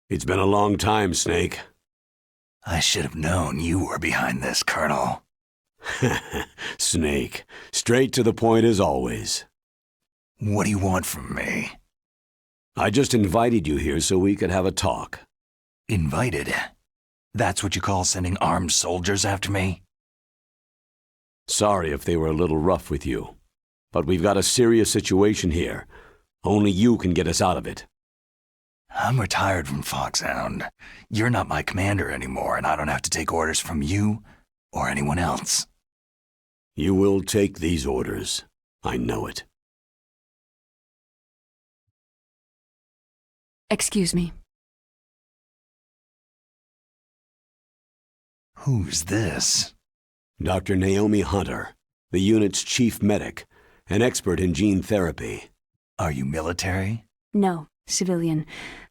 It's been a long time, Snake. I should have known you were behind this, Colonel. Snake, straight to the point as always. What do you want from me? I just invited you here so we could have a talk. Invited? That's what you call sending armed soldiers after me? Sorry if they were a little rough with you, but we've got a serious situation here. Only you can get us out of it. I'm retired from Foxhound. You're not my commander anymore, and I don't have to take orders from you or anyone else. You will take these orders. I know it. Excuse me. Who's this? Dr. Naomi Hunter, the unit's chief medic, an expert in gene therapy. Are you military? No, civilian.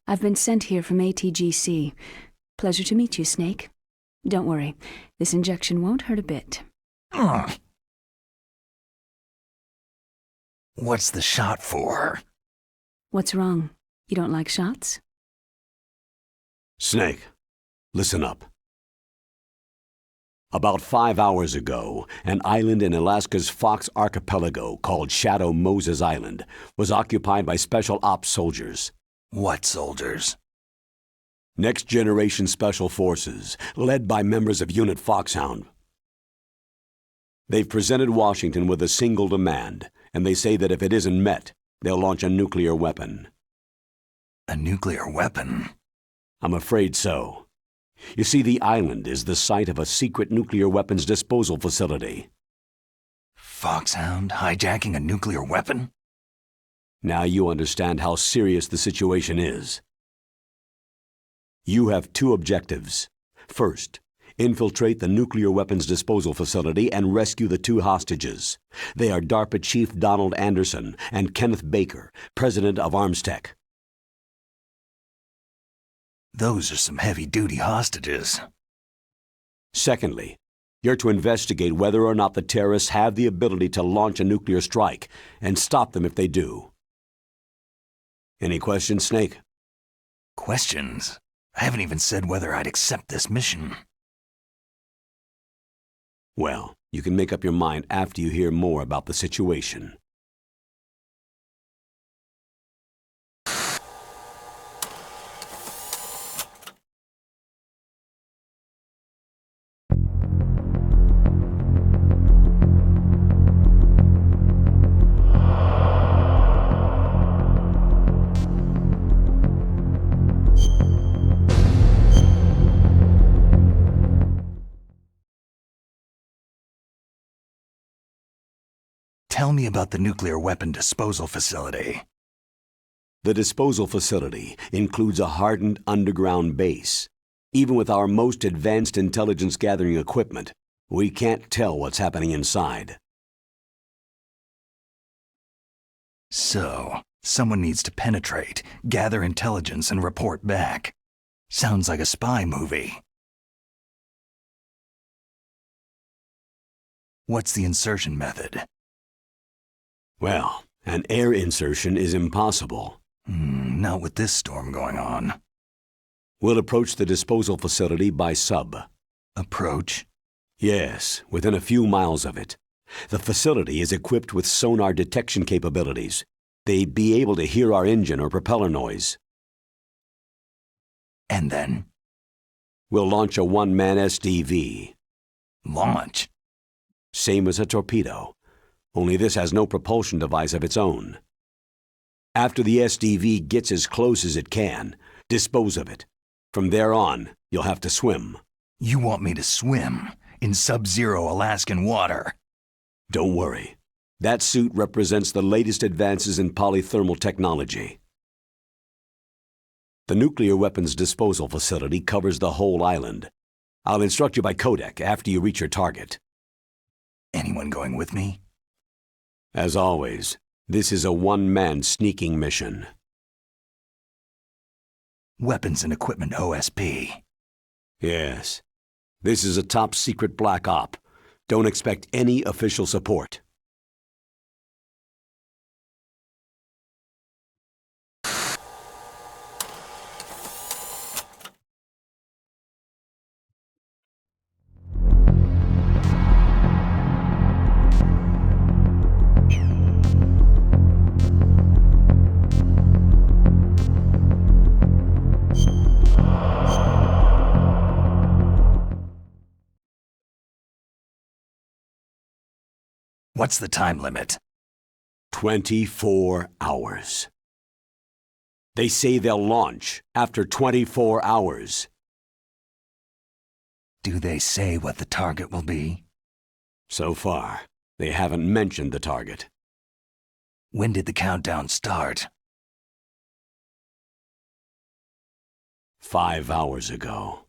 I've been sent here from ATGC. Pleasure to meet you, Snake. Don't worry, this injection won't hurt a bit. What's the shot for? What's wrong? You don't like shots? Snake, listen up. About 5 hours ago, an island in Alaska's Fox Archipelago called Shadow Moses Island was occupied by Special Ops soldiers. What soldiers? Next Generation Special Forces, led by members of Unit Foxhound. They've presented Washington with a single demand, and they say that if it isn't met, they'll launch a nuclear weapon. A nuclear weapon? I'm afraid so. You see, the island is the site of a secret nuclear weapons disposal facility. Foxhound hijacking a nuclear weapon? Now you understand how serious the situation is. You have two objectives. First, infiltrate the nuclear weapons disposal facility and rescue the two hostages. They are DARPA Chief Donald Anderson and Kenneth Baker, President of Armstech. Those are some heavy-duty hostages. Secondly, you're to investigate whether or not the terrorists have the ability to launch a nuclear strike and stop them if they do. Any questions, Snake? Questions? I haven't even said whether I'd accept this mission. Well, you can make up your mind after you hear more about the situation. Tell me about the nuclear weapon disposal facility. The disposal facility includes a hardened underground base. Even with our most advanced intelligence gathering equipment, we can't tell what's happening inside. So, someone needs to penetrate, gather intelligence, and report back. Sounds like a spy movie. What's the insertion method? Well, an air insertion is impossible. Not with this storm going on. We'll approach the disposal facility by sub. Approach? Yes, within a few miles of it. The facility is equipped with sonar detection capabilities. They'd be able to hear our engine or propeller noise. And then? We'll launch a one-man SDV. Launch? Same as a torpedo, only this has no propulsion device of its own. After the SDV gets as close as it can, dispose of it. From there on, you'll have to swim. You want me to swim in sub-zero Alaskan water? Don't worry. That suit represents the latest advances in polythermal technology. The nuclear weapons disposal facility covers the whole island. I'll instruct you by codec after you reach your target. Anyone going with me? As always, this is a one-man sneaking mission. Weapons and equipment OSP. Yes. This is a top-secret black op. Don't expect any official support. What's the time limit? 24 hours. They say they'll launch after 24 hours. Do they say what the target will be? So far, they haven't mentioned the target. When did the countdown start? 5 hours ago.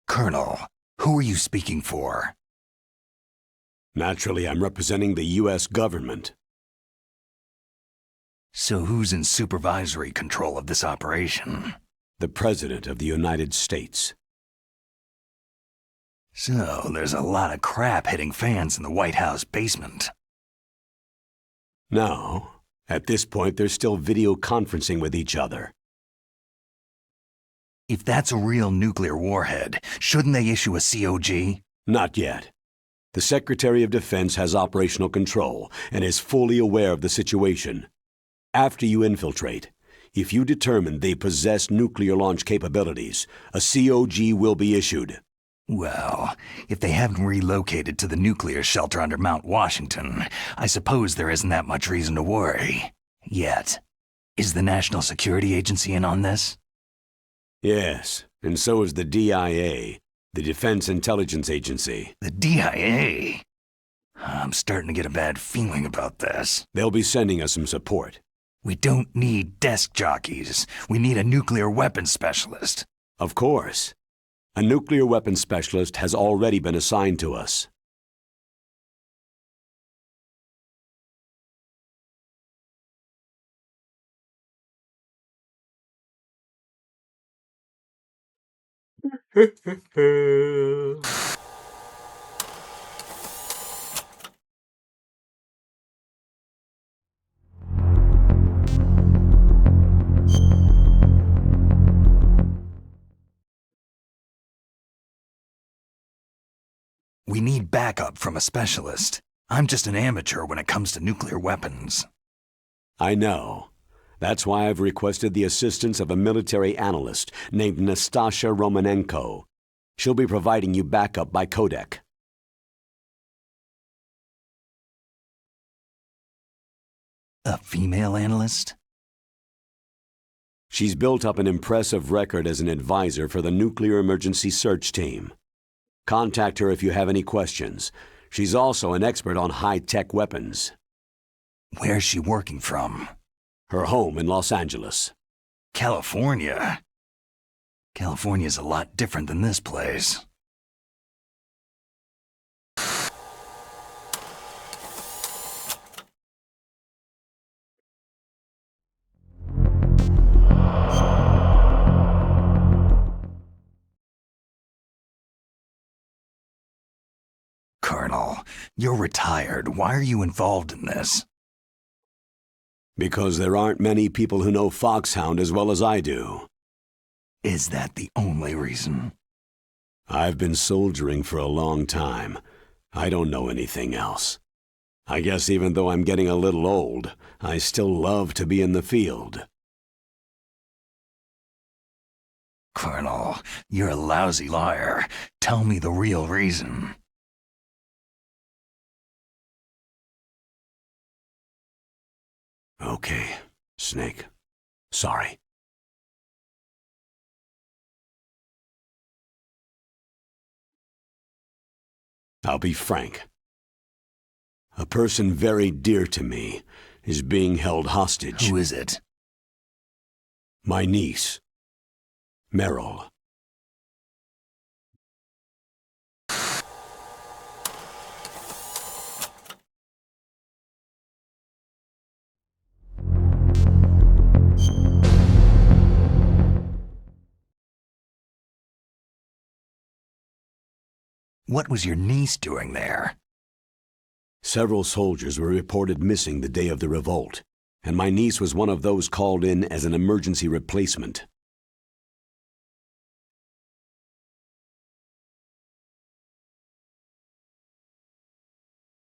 Colonel, who are you speaking for? Naturally, I'm representing the U.S. government. So who's in supervisory control of this operation? The President of the United States. So there's a lot of crap hitting fans in the White House basement. No, at this point they're still video conferencing with each other. If that's a real nuclear warhead, shouldn't they issue a COG? Not yet. The Secretary of Defense has operational control and is fully aware of the situation. After you infiltrate, if you determine they possess nuclear launch capabilities, a COG will be issued. Well, if they haven't relocated to the nuclear shelter under Mount Washington, I suppose there isn't that much reason to worry. Yet. Is the National Security Agency in on this? Yes, and so is the DIA, the Defense Intelligence Agency. The DIA? I'm starting to get a bad feeling about this. They'll be sending us some support. We don't need desk jockeys. We need a nuclear weapons specialist. Of course. A nuclear weapons specialist has already been assigned to us. We need backup from a specialist. I'm just an amateur when it comes to nuclear weapons. I know. That's why I've requested the assistance of a military analyst named Nastasha Romanenko. She'll be providing you backup by codec. A female analyst? She's built up an impressive record as an advisor for the Nuclear Emergency Search Team. Contact her if you have any questions. She's also an expert on high-tech weapons. Where's she working from? Her home in Los Angeles. California? California's a lot different than this place. Colonel, you're retired. Why are you involved in this? Because there aren't many people who know Foxhound as well as I do. Is that the only reason? I've been soldiering for a long time. I don't know anything else. I guess even though I'm getting a little old, I still love to be in the field. Colonel, you're a lousy liar. Tell me the real reason. Okay, Snake. Sorry. I'll be frank. A person very dear to me is being held hostage. Who is it? My niece, Meryl. What was your niece doing there? Several soldiers were reported missing the day of the revolt, and my niece was one of those called in as an emergency replacement.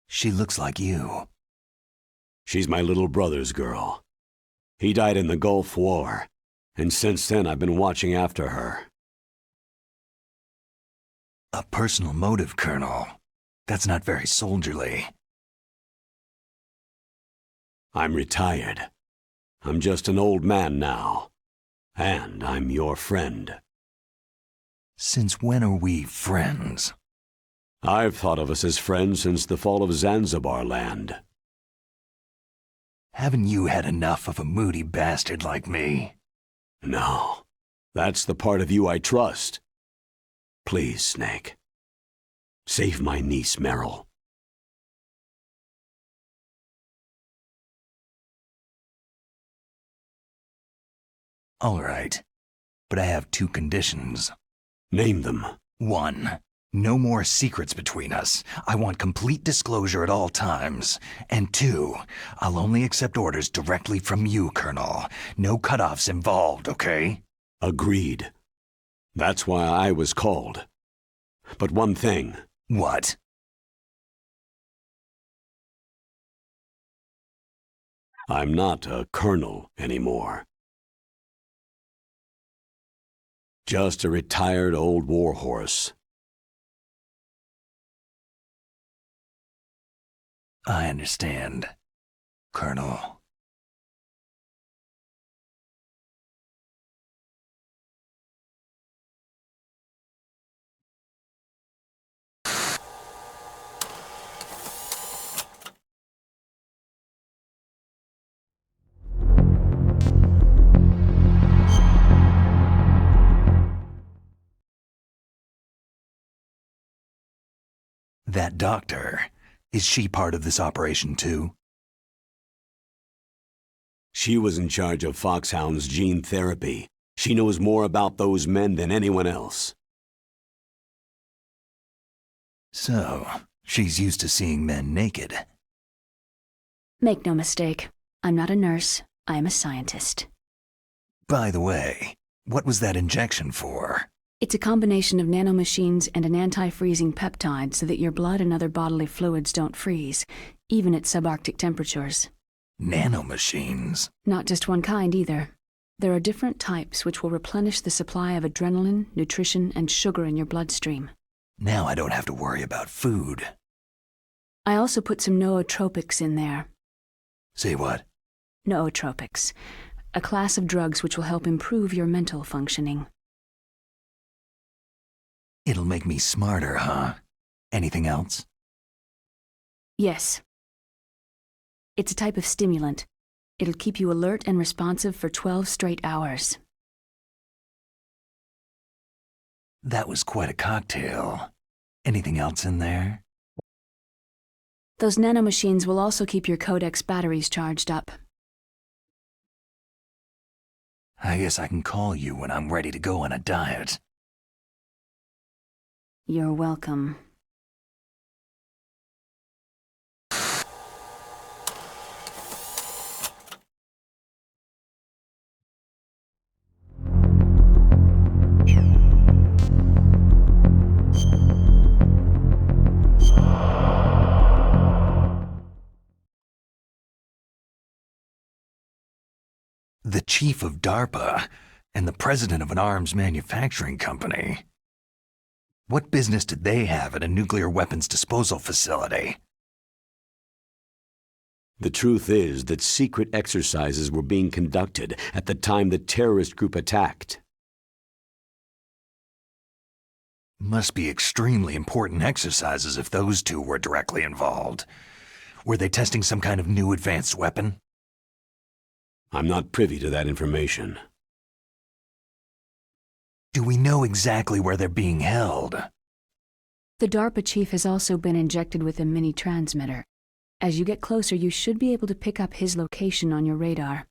She looks like you. She's my little brother's girl. He died in the Gulf War, and since then I've been watching after her. A personal motive, Colonel. That's not very soldierly. I'm retired. I'm just an old man now. And I'm your friend. Since when are we friends? I've thought of us as friends since the fall of Zanzibar land. Haven't you had enough of a moody bastard like me? No. That's the part of you I trust. Please, Snake. Save my niece, Meryl. All right. But I have 2 conditions. Name them. 1. No more secrets between us. I want complete disclosure at all times. And 2, I'll only accept orders directly from you, Colonel. No cutoffs involved, okay? Agreed. That's why I was called. But one thing. What? I'm not a colonel anymore. Just a retired old warhorse. I understand, Colonel. That doctor, is she part of this operation too? She was in charge of Foxhound's gene therapy. She knows more about those men than anyone else. So, she's used to seeing men naked. Make no mistake, I'm not a nurse, I am a scientist. By the way, what was that injection for? It's a combination of nanomachines and an anti-freezing peptide so that your blood and other bodily fluids don't freeze, even at subarctic temperatures. Nanomachines? Not just one kind either. There are different types which will replenish the supply of adrenaline, nutrition, and sugar in your bloodstream. Now I don't have to worry about food. I also put some nootropics in there. Say what? Nootropics, a class of drugs which will help improve your mental functioning. It'll make me smarter, huh? Anything else? Yes. It's a type of stimulant. It'll keep you alert and responsive for 12 straight hours. That was quite a cocktail. Anything else in there? Those nanomachines will also keep your Codex batteries charged up. I guess I can call you when I'm ready to go on a diet. You're welcome. The chief of DARPA and the president of an arms manufacturing company. What business did they have at a nuclear weapons disposal facility? The truth is that secret exercises were being conducted at the time the terrorist group attacked. Must be extremely important exercises if those two were directly involved. Were they testing some kind of new advanced weapon? I'm not privy to that information. Do we know exactly where they're being held? The DARPA chief has also been injected with a mini-transmitter. As you get closer, you should be able to pick up his location on your radar.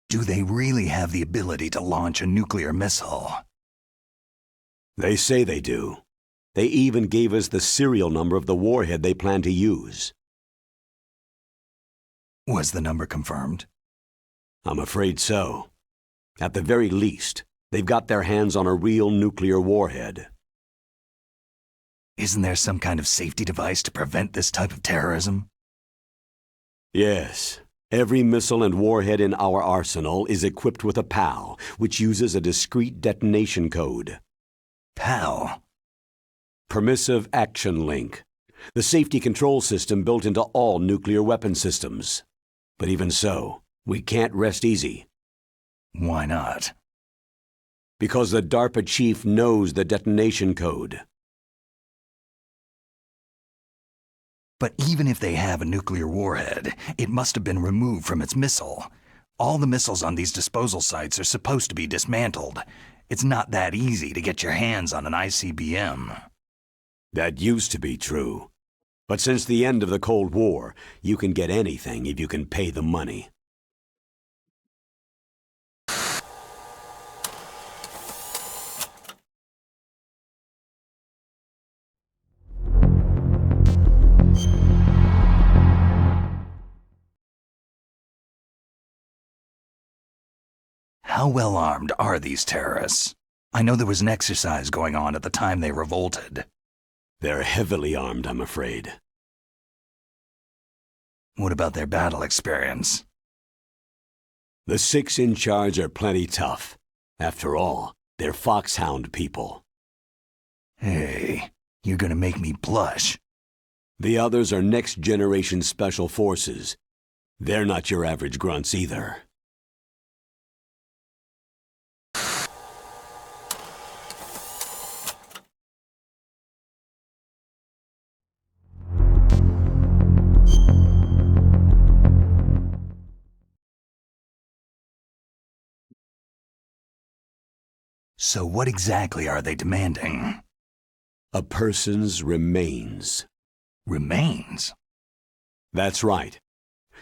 Do they really have the ability to launch a nuclear missile? They say they do. They even gave us the serial number of the warhead they plan to use. Was the number confirmed? I'm afraid so. At the very least, they've got their hands on a real nuclear warhead. Isn't there some kind of safety device to prevent this type of terrorism? Yes. Every missile and warhead in our arsenal is equipped with a PAL, which uses a discrete detonation code. PAL? Permissive Action Link. The safety control system built into all nuclear weapon systems. But even so, we can't rest easy. Why not? Because the DARPA chief knows the detonation code. But even if they have a nuclear warhead, it must have been removed from its missile. All the missiles on these disposal sites are supposed to be dismantled. It's not that easy to get your hands on an ICBM. That used to be true. But since the end of the Cold War, you can get anything if you can pay the money. How well armed are these terrorists? I know there was an exercise going on at the time they revolted. They're heavily armed, I'm afraid. What about their battle experience? The 6 in charge are plenty tough. After all, they're foxhound people. Hey, you're gonna make me blush. The others are next-generation special forces. They're not your average grunts either. So what exactly are they demanding? A person's remains. Remains? That's right.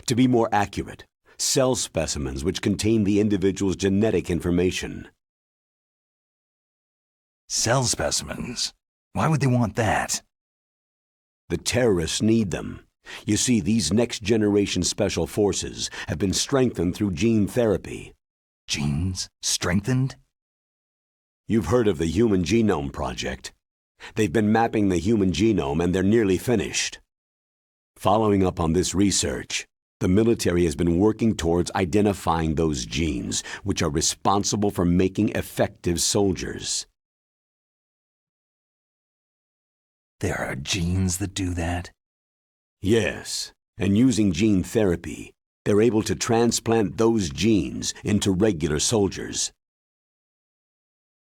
To be more accurate, cell specimens which contain the individual's genetic information. Cell specimens? Why would they want that? The terrorists need them. You see, these next-generation special forces have been strengthened through gene therapy. Genes? Strengthened? You've heard of the Human Genome Project. They've been mapping the human genome and they're nearly finished. Following up on this research, the military has been working towards identifying those genes which are responsible for making effective soldiers. There are genes that do that? Yes, and using gene therapy, they're able to transplant those genes into regular soldiers.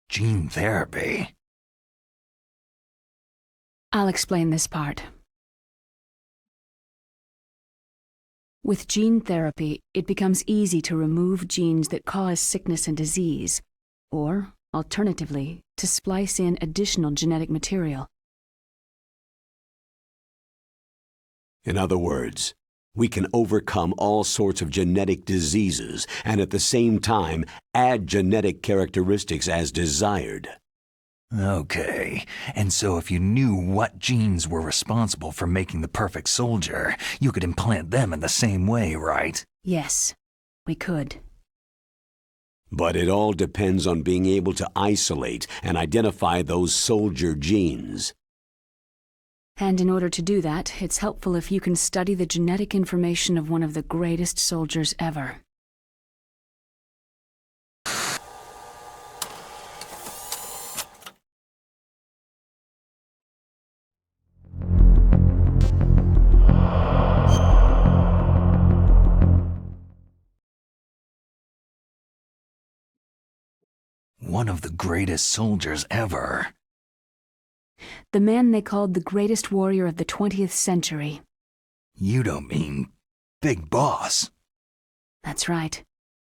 Gene therapy? I'll explain this part. With gene therapy, it becomes easy to remove genes that cause sickness and disease, or, alternatively, to splice in additional genetic material. In other words, we can overcome all sorts of genetic diseases and at the same time add genetic characteristics as desired. Okay, and so if you knew what genes were responsible for making the perfect soldier, you could implant them in the same way, right? Yes, we could. But it all depends on being able to isolate and identify those soldier genes. And in order to do that, it's helpful if you can study the genetic information of one of the greatest soldiers ever. One of the greatest soldiers ever. The man they called the greatest warrior of the 20th century. You don't mean Big Boss? That's right.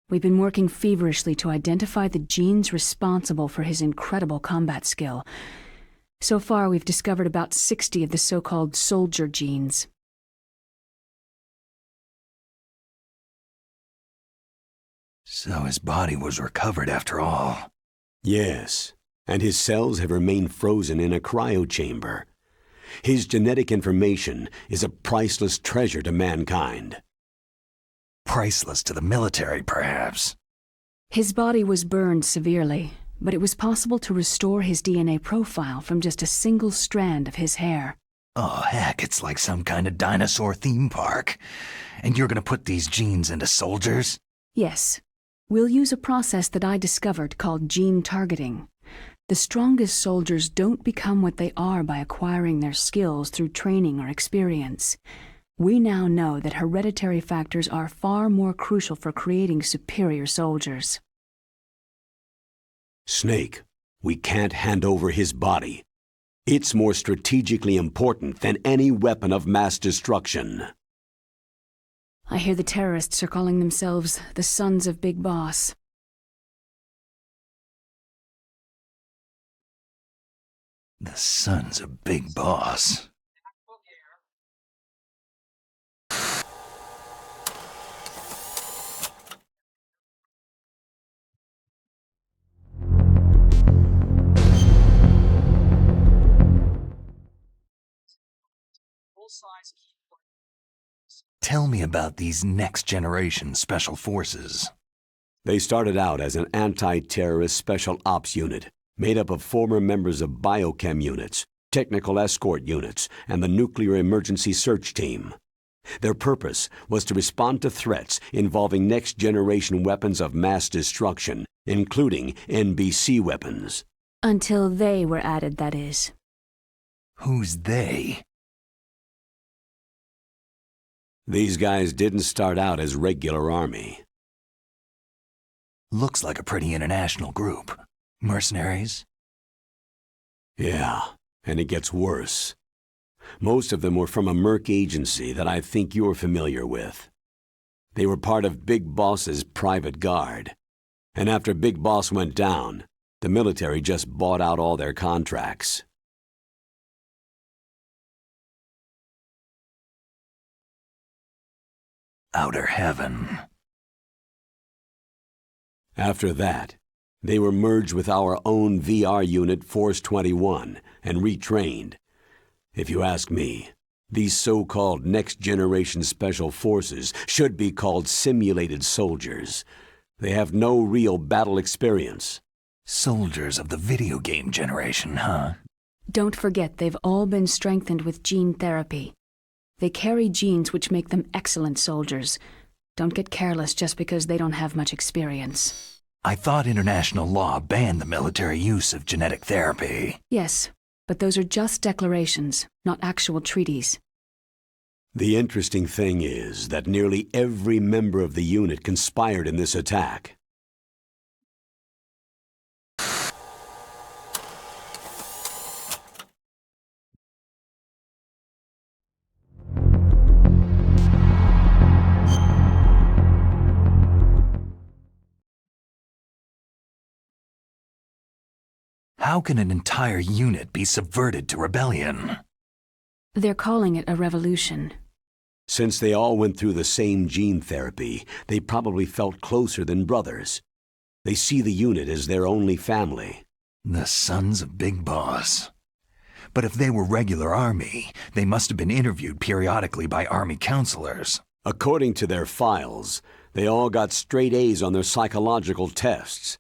We've been working feverishly to identify the genes responsible for his incredible combat skill. So far, we've discovered about 60 of the so-called soldier genes. So his body was recovered after all. Yes, and his cells have remained frozen in a cryochamber. His genetic information is a priceless treasure to mankind. Priceless to the military, perhaps. His body was burned severely, but it was possible to restore his DNA profile from just a single strand of his hair. Oh, heck, it's like some kind of dinosaur theme park. And you're gonna put these genes into soldiers? Yes. We'll use a process that I discovered called gene targeting. The strongest soldiers don't become what they are by acquiring their skills through training or experience. We now know that hereditary factors are far more crucial for creating superior soldiers. Snake, we can't hand over his body. It's more strategically important than any weapon of mass destruction. I hear the terrorists are calling themselves the Sons of Big Boss. The Sons of Big Boss. Tell me about these next-generation special forces. They started out as an anti-terrorist special ops unit made up of former members of biochem units, technical escort units, and the nuclear emergency search team. Their purpose was to respond to threats involving next-generation weapons of mass destruction, including NBC weapons. Until they were added, that is. Who's they? These guys didn't start out as regular army. Looks like a pretty international group. Mercenaries? Yeah, and it gets worse. Most of them were from a merc agency that I think you're familiar with. They were part of Big Boss's private guard. And after Big Boss went down, the military just bought out all their contracts. Outer heaven. After that, they were merged with our own VR unit Force 21 and retrained. If you ask me, these so-called next-generation special forces should be called simulated soldiers. They have no real battle experience. Soldiers of the video game generation, huh? Don't forget they've all been strengthened with gene therapy. They carry genes which make them excellent soldiers. Don't get careless just because they don't have much experience. I thought international law banned the military use of genetic therapy. Yes, but those are just declarations, not actual treaties. The interesting thing is that nearly every member of the unit conspired in this attack. How can an entire unit be subverted to rebellion? They're calling it a revolution. Since they all went through the same gene therapy, they probably felt closer than brothers. They see the unit as their only family. The Sons of Big Boss. But if they were regular army, they must have been interviewed periodically by army counselors. According to their files, they all got straight A's on their psychological tests.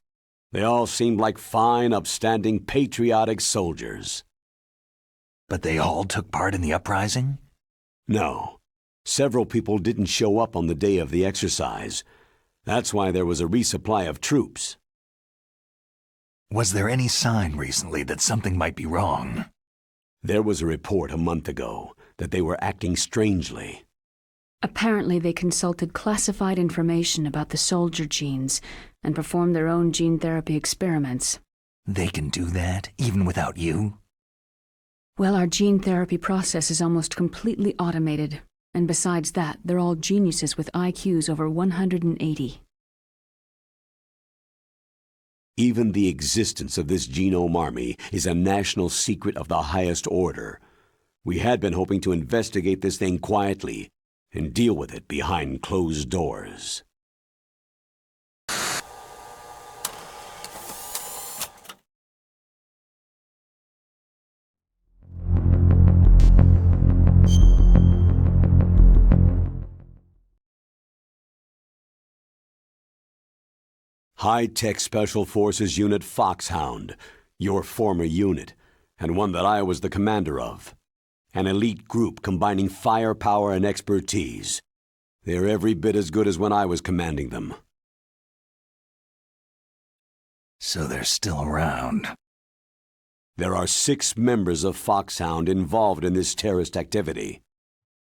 They all seemed like fine, upstanding, patriotic soldiers. But they all took part in the uprising? No. Several people didn't show up on the day of the exercise. That's why there was a resupply of troops. Was there any sign recently that something might be wrong? There was a report a month ago that they were acting strangely. Apparently they consulted classified information about the soldier genes and performed their own gene therapy experiments. They can do that, even without you? Well, our gene therapy process is almost completely automated. And besides that, they're all geniuses with IQs over 180. Even the existence of this genome army is a national secret of the highest order. We had been hoping to investigate this thing quietly and deal with it behind closed doors. High-tech Special Forces Unit Foxhound, your former unit, and one that I was the commander of. An elite group combining firepower and expertise. They're every bit as good as when I was commanding them. So they're still around. There are 6 members of Foxhound involved in this terrorist activity.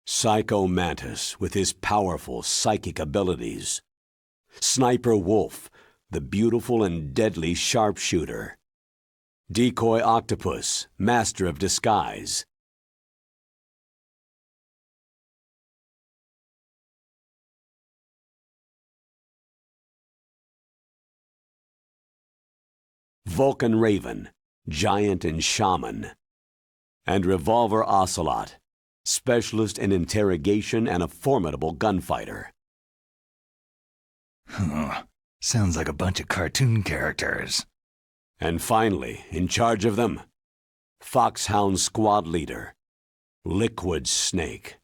Psycho Mantis, with his powerful psychic abilities. Sniper Wolf, the beautiful and deadly sharpshooter. Decoy Octopus, master of disguise. Vulcan Raven, giant and shaman. And Revolver Ocelot, specialist in interrogation and a formidable gunfighter. Sounds like a bunch of cartoon characters. And finally, in charge of them, Foxhound Squad Leader, Liquid Snake.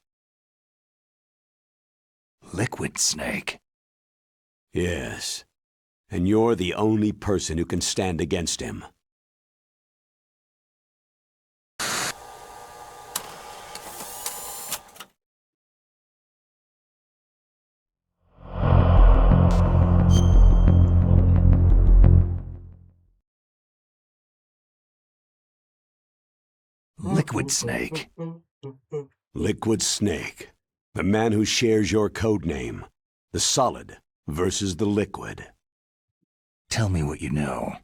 Liquid Snake? Yes, and you're the only person who can stand against him. Liquid Snake? Liquid Snake, the man who shares your code name, the solid versus the liquid. Tell me what you know.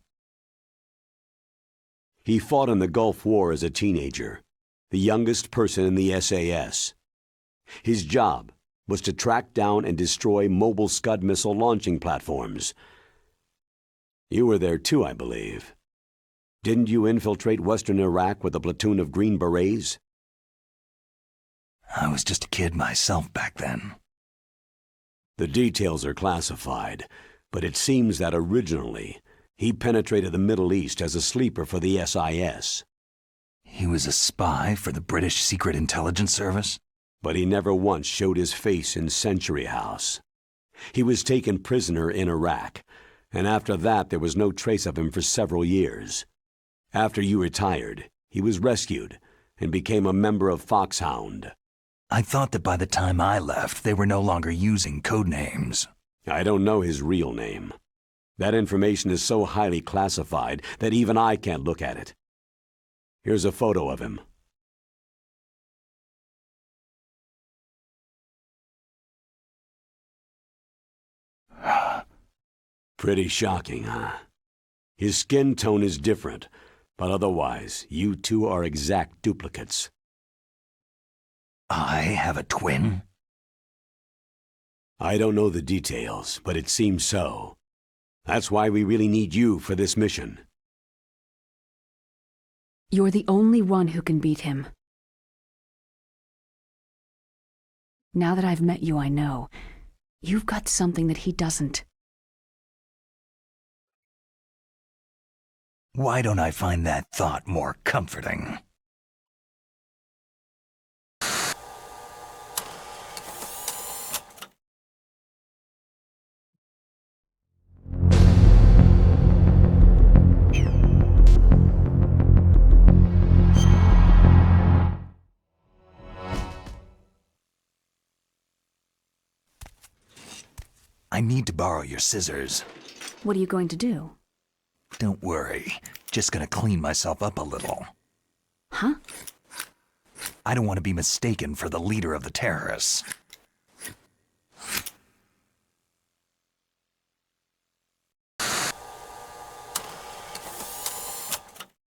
He fought in the Gulf War as a teenager, the youngest person in the SAS. His job was to track down and destroy mobile Scud missile launching platforms. You were there too, I believe. Didn't you infiltrate Western Iraq with a platoon of Green Berets? I was just a kid myself back then. The details are classified, but it seems that originally he penetrated the Middle East as a sleeper for the SIS. He was a spy for the British Secret Intelligence Service? But he never once showed his face in Century House. He was taken prisoner in Iraq, and after that there was no trace of him for several years. After you retired, he was rescued and became a member of Foxhound. I thought that by the time I left, they were no longer using code names. I don't know his real name. That information is so highly classified that even I can't look at it. Here's a photo of him. Pretty shocking, huh? His skin tone is different, but otherwise, you two are exact duplicates. I have a twin? I don't know the details, but it seems so. That's why we really need you for this mission. You're the only one who can beat him. Now that I've met you, I know. You've got something that he doesn't. Why don't I find that thought more comforting? I need to borrow your scissors. What are you going to do? Don't worry, just gonna clean myself up a little. Huh? I don't want to be mistaken for the leader of the terrorists.